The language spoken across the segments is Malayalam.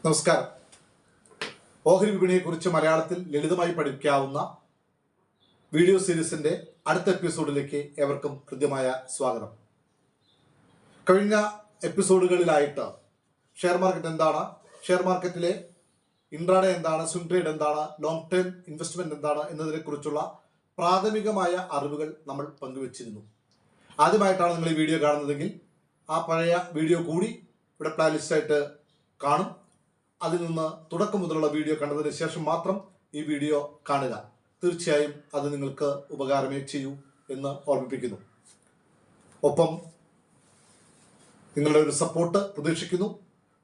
നമസ്കാരം. ഓഹരി വിപണിയെക്കുറിച്ച് മലയാളത്തിൽ ലളിതമായി പഠിക്കാവുന്ന വീഡിയോ സീരീസിന്റെ അടുത്ത എപ്പിസോഡിലേക്ക് ഏവർക്കും കൃത്യമായ സ്വാഗതം. കഴിഞ്ഞ എപ്പിസോഡുകളിലായിട്ട് ഷെയർ മാർക്കറ്റ് എന്താണ്, ഷെയർ മാർക്കറ്റിലെ ഇൻട്രാഡേ എന്താണ്, സ്വിംഗ് ട്രേഡ് എന്താണ്, ലോങ് ടേം ഇൻവെസ്റ്റ്മെന്റ് എന്താണ് എന്നതിനെക്കുറിച്ചുള്ള പ്രാഥമികമായ അറിവുകൾ നമ്മൾ പങ്കുവച്ചിരുന്നു. ആദ്യമായിട്ടാണ് നിങ്ങൾ ഈ വീഡിയോ കാണുന്നതെങ്കിൽ ആ പഴയ വീഡിയോ കൂടി ഇവിടെ പ്ലേലിസ്റ്റായിട്ട് കാണും. അതിൽ നിന്ന് തുടക്കം മുതലുള്ള വീഡിയോ കണ്ടതിന് ശേഷം മാത്രം ഈ വീഡിയോ കാണുക. തീർച്ചയായും അത് നിങ്ങൾക്ക് ഉപകാരമേ ചെയ്യൂ എന്ന് ഓർമ്മിപ്പിക്കുന്നു. ഒപ്പം നിങ്ങളുടെ ഒരു സപ്പോർട്ട് പ്രതീക്ഷിക്കുന്നു.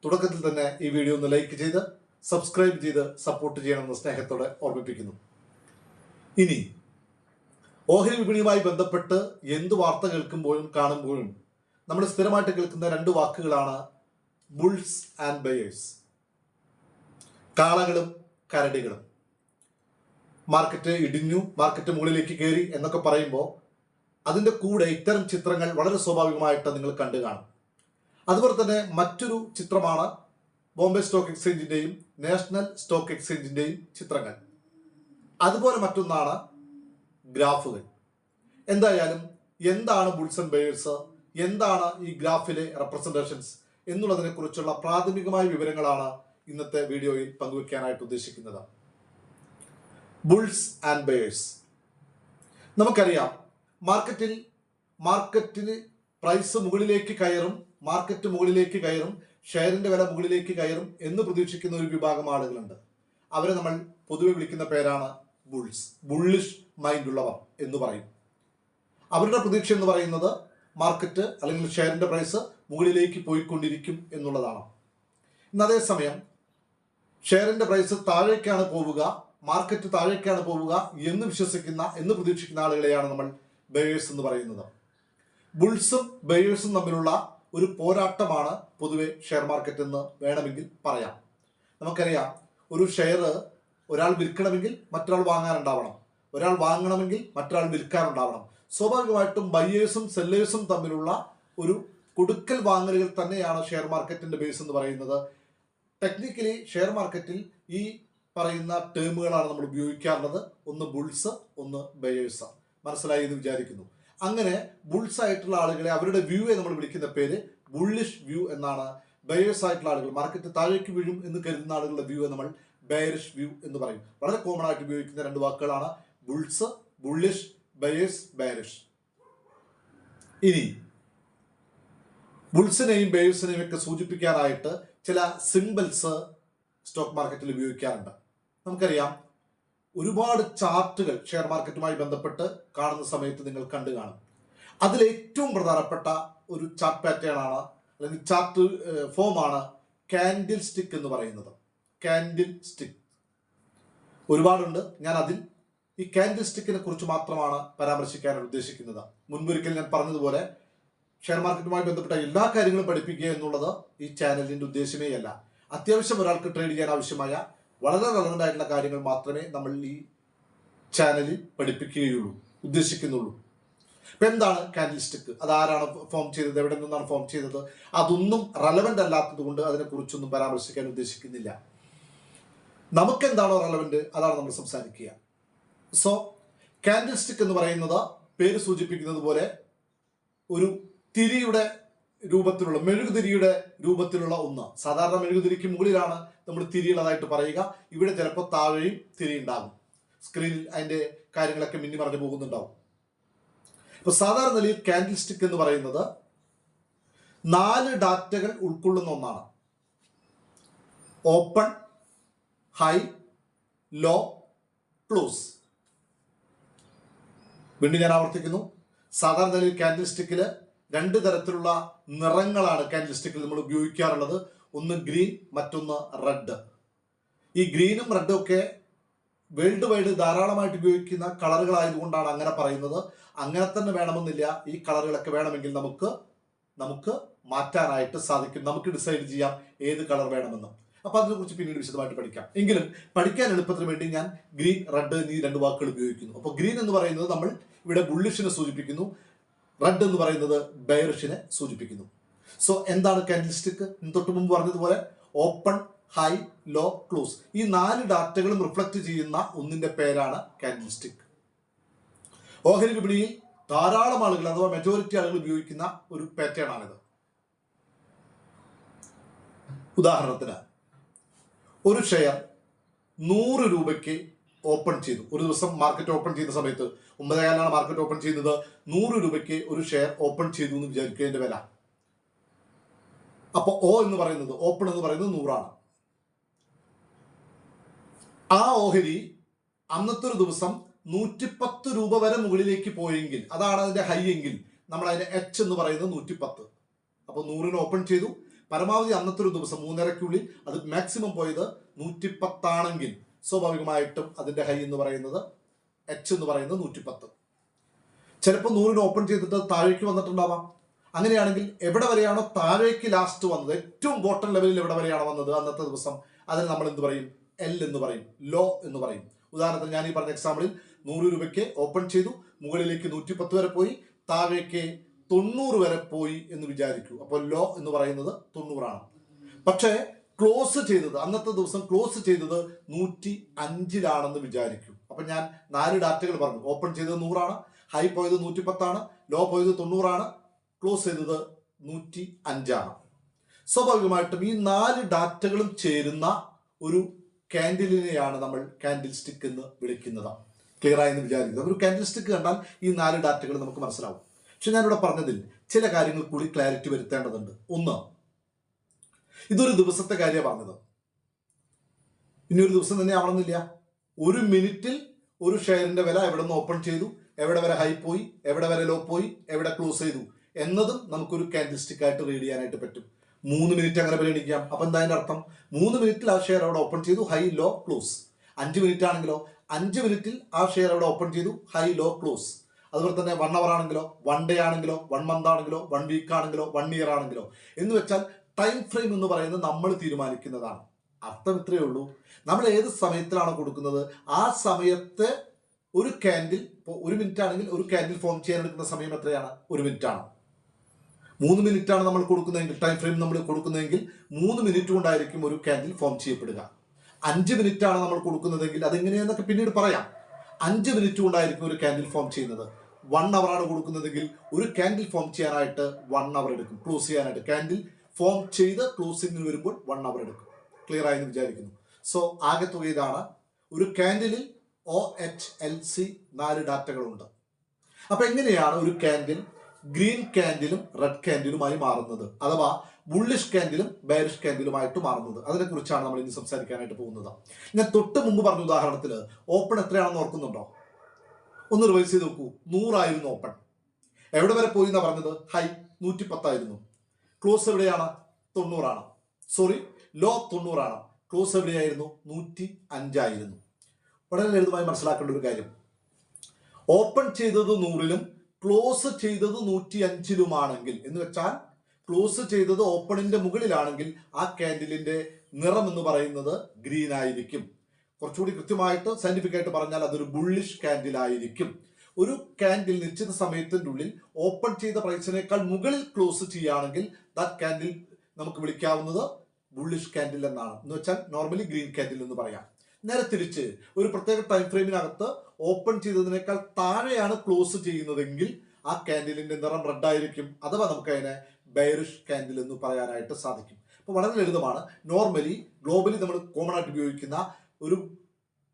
തുടക്കത്തിൽ തന്നെ ഈ വീഡിയോ ഒന്ന് ലൈക്ക് ചെയ്ത് സബ്സ്ക്രൈബ് ചെയ്ത് സപ്പോർട്ട് ചെയ്യണമെന്ന് സ്നേഹത്തോടെ ഓർമ്മിപ്പിക്കുന്നു. ഇനി ഓഹരി വിപണിയുമായി ബന്ധപ്പെട്ട് എന്ത് വാർത്ത കേൾക്കുമ്പോഴും കാണുമ്പോഴും നമ്മൾ സ്ഥിരമായിട്ട് കേൾക്കുന്ന രണ്ട് വാക്കുകളാണ് ബുൾസ് ആൻഡ് ബയേഴ്സ്. കാളകളും കരടികളും. മാർക്കറ്റ് ഇടിഞ്ഞു, മാർക്കറ്റ് മുകളിലേക്ക് കയറി എന്നൊക്കെ പറയുമ്പോൾ അതിൻ്റെ കൂടെ ഇത്തരം ചിത്രങ്ങൾ വളരെ സ്വാഭാവികമായിട്ട് നിങ്ങൾ കണ്ടു കാണും. അതുപോലെ തന്നെ മറ്റൊരു ചിത്രമാണ് ബോംബെ സ്റ്റോക്ക് എക്സ്ചേഞ്ചിൻ്റെയും നാഷണൽ സ്റ്റോക്ക് എക്സ്ചേഞ്ചിൻ്റെയും ചിത്രങ്ങൾ. അതുപോലെ മറ്റൊന്നാണ് ഗ്രാഫുകൾ. എന്തായാലും എന്താണ് ബുൾസ് ആൻഡ് ബയേഴ്സ്, എന്താണ് ഈ ഗ്രാഫിലെ റെപ്രസെൻറ്റേഷൻസ് എന്നുള്ളതിനെ കുറിച്ചുള്ള പ്രാഥമികമായ വിവരങ്ങളാണ് ഇന്നത്തെ വീഡിയോയിൽ പങ്കുവയ്ക്കാനായിട്ട് ഉദ്ദേശിക്കുന്നത്. Bulls and bears. നമുക്കറിയാം, മാർക്കറ്റിന് പ്രൈസ് മുകളിലേക്ക് കയറും, മാർക്കറ്റ് മുകളിലേക്ക് കയറും, ഷെയറിന്റെ വില മുകളിലേക്ക് കയറും എന്ന് പ്രതീക്ഷിക്കുന്ന ഒരു വിഭാഗം ആളുകളുണ്ട്. അവരെ നമ്മൾ പൊതുവെ വിളിക്കുന്ന പേരാണ് ബുൾസ്, ബുള്ളിഷ് മൈൻഡ് ഉള്ളവർ എന്ന് പറയും. അവരുടെ പ്രതീക്ഷ എന്ന് പറയുന്നത് മാർക്കറ്റ് അല്ലെങ്കിൽ ഷെയറിന്റെ പ്രൈസ് മുകളിലേക്ക് പോയിക്കൊണ്ടിരിക്കും എന്നുള്ളതാണ്. ഇന്ന് അതേസമയം ഷെയറിന്റെ പ്രൈസ് താഴേക്കാണ് പോവുക, മാർക്കറ്റ് താഴേക്കാണ് പോവുക എന്ന് പ്രതീക്ഷിക്കുന്ന ആളുകളെയാണ് നമ്മൾ ബയേഴ്സ് എന്ന് പറയുന്നത്. ബുൾസും ബയേഴ്സും തമ്മിലുള്ള ഒരു പോരാട്ടമാണ് പൊതുവെ ഷെയർ മാർക്കറ്റ് എന്ന് വേണമെങ്കിൽ പറയാം. നമുക്കറിയാം, ഒരു ഷെയർ ഒരാൾ വിൽക്കണമെങ്കിൽ മറ്റൊരാൾ വാങ്ങാനുണ്ടാവണം, ഒരാൾ വാങ്ങണമെങ്കിൽ മറ്റൊരാൾ വിൽക്കാനുണ്ടാവണം. സ്വാഭാവികമായിട്ടും ബയേഴ്സും സെല്ലേഴ്സും തമ്മിലുള്ള ഒരു കൊടുക്കൽ വാങ്ങലുകൾ തന്നെയാണ് ഷെയർ മാർക്കറ്റിന്റെ ബേസ് എന്ന് പറയുന്നത്. ടെക്നിക്കലി ഷെയർ മാർക്കറ്റിൽ ഈ പറയുന്ന ടേമുകളാണ് നമ്മൾ ഉപയോഗിക്കാറുള്ളത്. ഒന്ന് ബുൾസ്, ഒന്ന് ബയേഴ്സ്. മനസ്സിലായി എന്ന് വിചാരിക്കുന്നു. അങ്ങനെ ബുൾസ് ആയിട്ടുള്ള ആളുകളെ, അവരുടെ വ്യൂയെ നമ്മൾ വിളിക്കുന്ന പേര് ബുള്ളിഷ് വ്യൂ എന്നാണ്. ബയേഴ്സ് ആയിട്ടുള്ള ആളുകൾ, മാർക്കറ്റ് താഴേക്ക് വീഴും എന്ന് കരുതുന്ന ആളുകളുടെ വ്യൂയെ നമ്മൾ ബെയറിഷ് വ്യൂ എന്ന് പറയും. വളരെ കോമൺ ആയിട്ട് ഉപയോഗിക്കുന്ന രണ്ട് വാക്കുകളാണ് ബുൾസ്, ബുള്ളിഷ്, ബയേഴ്സ്, ബെയറിഷ്. ഇനി ബുൾസിനെയും ബയേഴ്സിനെയും ഒക്കെ സൂചിപ്പിക്കാനായിട്ട് ചില സിംബൽസ് സ്റ്റോക്ക് മാർക്കറ്റിൽ ഉപയോഗിക്കാറുണ്ട്. നമുക്കറിയാം, ഒരുപാട് ചാർട്ടുകൾ ഷെയർ മാർക്കറ്റുമായി ബന്ധപ്പെട്ട് കാണുന്ന സമയത്ത് നിങ്ങൾ കണ്ടു കാണും. അതിൽ ഏറ്റവും പ്രധാനപ്പെട്ട ഒരു ചാർട്ട് പാറ്റേൺ ആണ്, അല്ലെങ്കിൽ ചാർട്ട് ഫോമാണ് കാൻഡിൽ സ്റ്റിക്ക് എന്ന് പറയുന്നത്. കാൻഡിൽ സ്റ്റിക്ക് ഒരുപാടുണ്ട്. ഞാൻ അതിൽ ഈ കാൻഡിൽ സ്റ്റിക്കിനെ കുറിച്ച് മാത്രമാണ് പരാമർശിക്കാൻ ഉദ്ദേശിക്കുന്നത്. മുൻപൊരിക്കൽ ഞാൻ പറഞ്ഞതുപോലെ ഷെയർ മാർക്കറ്റുമായി ബന്ധപ്പെട്ട എല്ലാ കാര്യങ്ങളും പഠിപ്പിക്കുക എന്നുള്ളത് ഈ ചാനലിന്റെ ഉദ്ദേശമേ അല്ല. അത്യാവശ്യം ഒരാൾക്ക് ട്രേഡ് ചെയ്യാൻ ആവശ്യമായ വളരെ റെലവൻ്റ് ആയിട്ടുള്ള കാര്യങ്ങൾ മാത്രമേ നമ്മൾ ഈ ചാനലിൽ പഠിപ്പിക്കുകയുള്ളൂ, ഉദ്ദേശിക്കുന്നുള്ളൂ. ഇപ്പം എന്താണ് കാൻഡിൽ സ്റ്റിക്ക്, അതാരാണ് ഫോം ചെയ്തത്, എവിടെ നിന്നാണ് ഫോം ചെയ്തത്, അതൊന്നും റെലവൻ്റ് അല്ലാത്തത് കൊണ്ട് അതിനെക്കുറിച്ചൊന്നും പരാമർശിക്കാൻ ഉദ്ദേശിക്കുന്നില്ല. നമുക്കെന്താണോ റെലവൻ്റ് അതാണ് നമ്മൾ സംസാരിക്കുക. സോ കാൻഡിൽ സ്റ്റിക്ക് എന്ന് പറയുന്നത് പേര് സൂചിപ്പിക്കുന്നത് പോലെ ഒരു തിരിയുടെ രൂപത്തിലുള്ള, മെഴുകുതിരിയുടെ രൂപത്തിലുള്ള ഒന്ന്. സാധാരണ മെഴുകുതിരിക്ക് മുകളിലാണ് നമ്മൾ തിരിയുള്ളതായിട്ട് പറയുക. ഇവിടെ ചിലപ്പോൾ താഴെയും തിരി ഉണ്ടാകും. സ്ക്രീനിൽ അതിൻ്റെ കാര്യങ്ങളൊക്കെ മിന്നി മറഞ്ഞു പോകുന്നുണ്ടാവും. ഇപ്പൊ സാധാരണ നിലയിൽ കാൻഡിൽ സ്റ്റിക്ക് എന്ന് പറയുന്നത് 4 ഡാറ്റകൾ ഉൾക്കൊള്ളുന്ന ഒന്നാണ്. Open, high, low, close. വീണ്ടും ഞാൻ ആവർത്തിക്കുന്നു, സാധാരണ നിലയിൽ കാൻഡിൽ സ്റ്റിക്കിൽ 2 തരത്തിലുള്ള നിറങ്ങളാണ് കാൻഡിൽ സ്റ്റിക്കിൽ നമ്മൾ ഉപയോഗിക്കാറുള്ളത്. ഒന്ന് ഗ്രീൻ, മറ്റൊന്ന് റെഡ്. ഈ ഗ്രീനും റെഡും ഒക്കെ വേൾഡ് വൈഡ് ധാരാളമായിട്ട് ഉപയോഗിക്കുന്ന കളറുകളായതുകൊണ്ടാണ് അങ്ങനെ പറയുന്നത്. അങ്ങനെ തന്നെ വേണമെന്നില്ല. ഈ കളറുകളൊക്കെ വേണമെങ്കിൽ നമുക്ക് മാറ്റാനായിട്ട് സാധിക്കും. നമുക്ക് ഡിസൈഡ് ചെയ്യാം ഏത് കളർ വേണമെന്ന്. അപ്പോൾ അതിനെക്കുറിച്ച് പിന്നീട് വിശദമായിട്ട് പഠിക്കാം. എങ്കിലും പഠിക്കാൻ എളുപ്പത്തിന് വേണ്ടി ഞാൻ ഗ്രീൻ, റെഡ് എന്നീ 2 വാക്കുകൾ ഉപയോഗിക്കുന്നു. അപ്പോൾ ഗ്രീൻ എന്ന് പറയുന്നത് നമ്മൾ ഇവിടെ ബുള്ളിഷിനെ സൂചിപ്പിക്കുന്നു, റെഡ് എന്ന് പറയുന്നത് ബെയറിഷിനെ സൂചിപ്പിക്കുന്നു. സോ എന്താണ് കാൻഡിൽ സ്റ്റിക്ക്? തൊട്ട് മുമ്പ് പറഞ്ഞതുപോലെ ഓപ്പൺ, ഹൈ, ലോ, ക്ലോസ്. ഈ 4 ഡാറ്റകളും റിഫ്ലക്ട് ചെയ്യുന്ന ഒന്നിന്റെ പേരാണ് കാൻഡിൽ സ്റ്റിക്ക്. ഓഹരി വിപണിയിൽ ധാരാളം ആളുകൾ അഥവാ മെജോറിറ്റി ആളുകൾ ഉപയോഗിക്കുന്ന ഒരു പാറ്റേൺ ആണിത്. ഉദാഹരണത്തിന് ഒരു ഷെയർ 100 രൂപയ്ക്ക് ഓപ്പൺ ചെയ്തു. ഒരു ദിവസം മാർക്കറ്റ് ഓപ്പൺ ചെയ്യുന്ന സമയത്ത് 9:15 മാർക്കറ്റ് ഓപ്പൺ ചെയ്യുന്നത്. 100 രൂപയ്ക്ക് ഒരു ഷെയർ ഓപ്പൺ ചെയ്തു എന്ന് വിചാരിക്കുന്നതിന്റെ വില. അപ്പൊ എന്ന് പറയുന്നത് ഓപ്പൺ എന്ന് പറയുന്നത് 100 ആണ്. ആ ഓഹരി അന്നത്തെ ഒരു ദിവസം 110 രൂപ വരെ മുകളിലേക്ക് പോയെങ്കിൽ, അതാണ് അതിന്റെ ഹൈ എങ്കിൽ, നമ്മൾ അതിന്റെ എച്ച് എന്ന് പറയുന്നത് 110. അപ്പൊ 100 ഓപ്പൺ ചെയ്തു. പരമാവധി അന്നത്തെ ഒരു ദിവസം 3:30-ക്കുള്ളിൽ അത് മാക്സിമം പോയത് 110 ആണെങ്കിൽ സ്വാഭാവികമായിട്ടും അതിന്റെ ഹൈ എന്ന് പറയുന്നത് എച്ച് എന്ന് പറയുന്നത് 110. ചിലപ്പോൾ 100 ഓപ്പൺ ചെയ്തിട്ട് താഴേക്ക് വന്നിട്ടുണ്ടാവാം. അങ്ങനെയാണെങ്കിൽ എവിടെ വരെയാണോ താഴേക്ക് ലാസ്റ്റ് വന്നത്, ഏറ്റവും ബോട്ടം ലെവലിൽ എവിടെ വരെയാണോ വന്നത് അന്നത്തെ ദിവസം, അതിന് നമ്മൾ എന്ത് പറയും? എൽ എന്ന് പറയും, ലോ എന്ന് പറയും. ഉദാഹരണത്തിന് ഞാൻ ഈ പറഞ്ഞ എക്സാമ്പിളിൽ 100 രൂപയ്ക്ക് ഓപ്പൺ ചെയ്തു, മുകളിലേക്ക് 110 വരെ പോയി, താഴേക്ക് 90 വരെ പോയി എന്ന് വിചാരിക്കൂ. അപ്പോൾ ലോ എന്ന് പറയുന്നത് 90 ആണ്. പക്ഷേ ക്ലോസ് ചെയ്തത്, അന്നത്തെ ദിവസം ക്ലോസ് ചെയ്തത് 105-ലാണെന്ന് വിചാരിക്കൂ. അപ്പൊ ഞാൻ 4 ഡാറ്റകൾ പറഞ്ഞു. ഓപ്പൺ ചെയ്തത് 100 ആണ്, ഹൈ പോയത് 110 ആണ്, ലോ പോയത് 90 ആണ്, ക്ലോസ് ചെയ്തത് 105 ആണ്. സ്വാഭാവികമായിട്ടും ഈ 4 ഡാറ്റകളും ചേരുന്ന ഒരു കാൻഡിലിനെയാണ് നമ്മൾ കാൻഡിൽ സ്റ്റിക്ക് എന്ന് വിളിക്കുന്നത്. ക്ലിയർ ആയെന്ന് വിചാരിക്കുന്നത്. ഒരു കാൻഡിൽ സ്റ്റിക്ക് കണ്ടാൽ ഈ 4 ഡാറ്റകൾ നമുക്ക് മനസ്സിലാവും. പക്ഷെ ഞാനിവിടെ പറഞ്ഞതിൽ ചില കാര്യങ്ങൾ കൂടി ക്ലാരിറ്റി വരുത്തേണ്ടതുണ്ട്. ഒന്ന്, ഇതൊരു ദിവസത്തെ കാര്യമാണ് പറഞ്ഞത്. ഇനി ഒരു ദിവസം തന്നെ ആവണമെന്നില്ല. ഒരു മിനിറ്റിൽ ഒരു ഷെയറിന്റെ വില എവിടെ നിന്ന് ഓപ്പൺ ചെയ്തു, എവിടെ വരെ ഹൈ പോയി, എവിടെ വരെ ലോ പോയി, എവിടെ ക്ലോസ് ചെയ്തു എന്നതും നമുക്കൊരു കാൻഡിൽ സ്റ്റിക്ക് ആയിട്ട് റീഡ് ചെയ്യാനായിട്ട് പറ്റും. 3 മിനിറ്റ് അങ്ങനെ പരിഗണിക്കാം. അപ്പൊ എന്താ അതിന്റെ അർത്ഥം? 3 മിനിറ്റിൽ ആ ഷെയർ അവിടെ ഓപ്പൺ ചെയ്തു, ഹൈ, ലോ, ക്ലോസ്. 5 മിനിറ്റ് ആണെങ്കിലോ 5 മിനിറ്റിൽ ആ ഷെയർ അവിടെ ഓപ്പൺ ചെയ്തു, ഹൈ, ലോ, ക്ലോസ്. അതുപോലെ തന്നെ 1 അവർ ആണെങ്കിലോ, 1 ഡേ ആണെങ്കിലോ, 1 മന്ത് ആണെങ്കിലോ, 1 വീക്ക് ആണെങ്കിലോ, 1 ഇയർ ആണെങ്കിലോ എന്ന് വെച്ചാൽ ടൈം ഫ്രെയിം എന്ന് പറയുന്നത് നമ്മൾ തീരുമാനിക്കുന്നതാണ്. അർത്ഥം ഇത്രയേ ഉള്ളൂ. നമ്മൾ ഏത് സമയത്തിലാണോ കൊടുക്കുന്നത് ആ സമയത്ത് ഒരു കാൻഡിൽ, ഇപ്പോൾ 1 മിനിറ്റ് ആണെങ്കിൽ ഒരു കാൻഡിൽ ഫോം ചെയ്യാൻ എടുക്കുന്ന സമയം എത്രയാണ്? 1 മിനിറ്റ് ആണ്. 3 മിനിറ്റ് ആണ് നമ്മൾ കൊടുക്കുന്നതെങ്കിൽ, ടൈം ഫ്രെയിം നമ്മൾ കൊടുക്കുന്നതെങ്കിൽ 3 മിനിറ്റ് കൊണ്ടായിരിക്കും ഒരു കാൻഡിൽ ഫോം ചെയ്യപ്പെടുക. 5 മിനിറ്റ് ആണ് നമ്മൾ കൊടുക്കുന്നതെങ്കിൽ അതെങ്ങനെയാന്നൊക്കെ പിന്നീട് പറയാം. 5 മിനിറ്റ് കൊണ്ടായിരിക്കും ഒരു കാൻഡിൽ ഫോം ചെയ്യുന്നത്. 1 അവർ ആണ് കൊടുക്കുന്നതെങ്കിൽ ഒരു കാൻഡിൽ ഫോം ചെയ്യാനായിട്ട് 1 അവർ എടുക്കും. ക്ലോസ് ചെയ്യാനായിട്ട് കാൻഡിൽ ഫോം ചെയ്ത് ക്ലോസിംഗിന് വരുമ്പോൾ 1 അവർ എടുക്കും. ക്ലിയർ ആയെന്ന് വിചാരിക്കുന്നു. സോ ആകെ തുക ഇതാണ്. ഒരു കാൻഡിലിൽ OHLC 4 ഡാറ്റകളുണ്ട്. അപ്പൊ എങ്ങനെയാണ് ഒരു കാൻഡിൽ ഗ്രീൻ കാൻഡിലും റെഡ് കാൻഡിലുമായി മാറുന്നത്, അഥവാ ബുള്ളിഷ് കാൻഡിലും ബെയറിഷ് കാൻഡിലുമായിട്ട് മാറുന്നത്? അതിനെക്കുറിച്ചാണ് നമ്മൾ ഇനി സംസാരിക്കാനായിട്ട് പോകുന്നത്. ഞാൻ തൊട്ട് മുമ്പ് പറഞ്ഞ ഉദാഹരണത്തിൽ ഓപ്പൺ എത്രയാണെന്ന് ഓർക്കുന്നുണ്ടോ? ഒന്ന് റിവൈസ് ചെയ്ത് നോക്കൂ. 100 ആയിരുന്നു ഓപ്പൺ. എവിടെ വരെ പോയി എന്നാ പറഞ്ഞത്? ഹൈ 110 ആയിരുന്നു. ക്ലോസ് എവിടെയാണ്? 90 ആണ്. സോറി, ലോ 90 ആണ്. ക്ലോസ് എവിടെയായിരുന്നു? 105 ആയിരുന്നു. വളരെ ലളിതമായി മനസ്സിലാക്കേണ്ട ഒരു കാര്യം, ഓപ്പൺ ചെയ്തത് 100-ലും ക്ലോസ് ചെയ്തത് 105-ലുമാണെങ്കിൽ, എന്ന് വെച്ചാൽ ക്ലോസ് ചെയ്തത് ഓപ്പണിന്റെ മുകളിലാണെങ്കിൽ ആ കാൻഡിലിന്റെ നിറം എന്ന് പറയുന്നത് ഗ്രീൻ ആയിരിക്കും. കുറച്ചുകൂടി കൃത്യമായിട്ട് സയന്റിഫിക് ആയിട്ട് പറഞ്ഞാൽ അതൊരു ബുള്ളിഷ് കാൻഡിൽ ആയിരിക്കും. ഒരു കാൻഡിൽ നിശ്ചിത സമയത്തിന്റെ ഉള്ളിൽ ഓപ്പൺ ചെയ്ത പ്രൈസിനേക്കാൾ മുകളിൽ ക്ലോസ് ചെയ്യുകയാണെങ്കിൽ ദാറ്റ് കാൻഡിൽ നമുക്ക് വിളിക്കാവുന്നത് ബുള്ളിഷ് കാൻഡിൽ എന്നാണ്. എന്ന് വെച്ചാൽ നോർമലി ഗ്രീൻ കാൻഡിൽ എന്ന് പറയാം. നേരെ തിരിച്ച് ഒരു പ്രത്യേക ടൈം ഫ്രെയിമിനകത്ത് ഓപ്പൺ ചെയ്തതിനേക്കാൾ താഴെയാണ് ക്ലോസ് ചെയ്യുന്നതെങ്കിൽ ആ കാൻഡിലിന്റെ നിറം റെഡ് ആയിരിക്കും, അഥവാ നമുക്ക് അതിനെ ബെയറിഷ് കാൻഡിൽ എന്ന് പറയാനായിട്ട് സാധിക്കും. അപ്പോൾ വളരെ ലളിതമാണ്. നോർമലി ഗ്ലോബലി നമ്മൾ കോമൺ ആയിട്ട് ഉപയോഗിക്കുന്ന ഒരു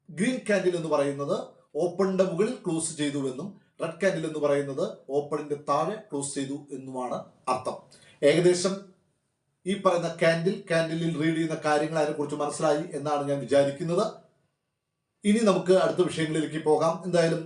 ഗ്രീൻ കാൻഡിൽ എന്ന് പറയുന്നത് ഓപ്പണിന്റെ മുകളിൽ ക്ലോസ് ചെയ്തു എന്നും റെഡ് കാൻഡിൽ എന്ന് പറയുന്നത് ഓപ്പണിന്റെ താഴെ ക്ലോസ് ചെയ്തു എന്നുമാണ് അർത്ഥം. ഏകദേശം ഈ പറയുന്ന കാൻഡിലിൽ റീഡ് ചെയ്യുന്ന കാര്യങ്ങൾ അതിനെക്കുറിച്ച് മനസ്സിലായി എന്നാണ് ഞാൻ വിചാരിക്കുന്നത്. ഇനി നമുക്ക് അടുത്ത വിഷയങ്ങളിലേക്ക് പോകാം. എന്തായാലും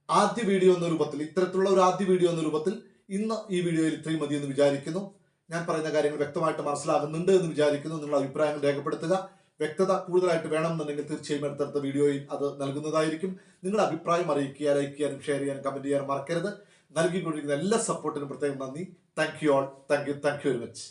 ആദ്യ വീഡിയോ എന്ന രൂപത്തിൽ, ഇത്തരത്തിലുള്ള ഒരു ആദ്യ വീഡിയോ എന്ന രൂപത്തിൽ ഇന്ന് ഈ വീഡിയോയിൽ ഇത്രയും മതി എന്ന് വിചാരിക്കുന്നു. ഞാൻ പറയുന്ന കാര്യങ്ങൾ വ്യക്തമായിട്ട് മനസ്സിലാകുന്നുണ്ട് എന്ന് വിചാരിക്കുന്നു. നിങ്ങളുടെ അഭിപ്രായങ്ങൾ രേഖപ്പെടുത്തുക. വ്യക്തത കൂടുതലായിട്ട് വേണമെന്നുണ്ടെങ്കിൽ തീർച്ചയായും അടുത്തടുത്ത വീഡിയോയിൽ അത് നൽകുന്നതായിരിക്കും. നിങ്ങളുടെ അഭിപ്രായം അറിയിക്കുക, ലൈക്ക് ചെയ്യാനും ഷെയർ ചെയ്യാനും കമന്റ് ചെയ്യാനും മറക്കരുത്. നൽകിക്കൊണ്ടിരിക്കുന്ന എല്ലാ സപ്പോർട്ടിനും പ്രത്യേകം നന്ദി. Thank you all. Thank you very much.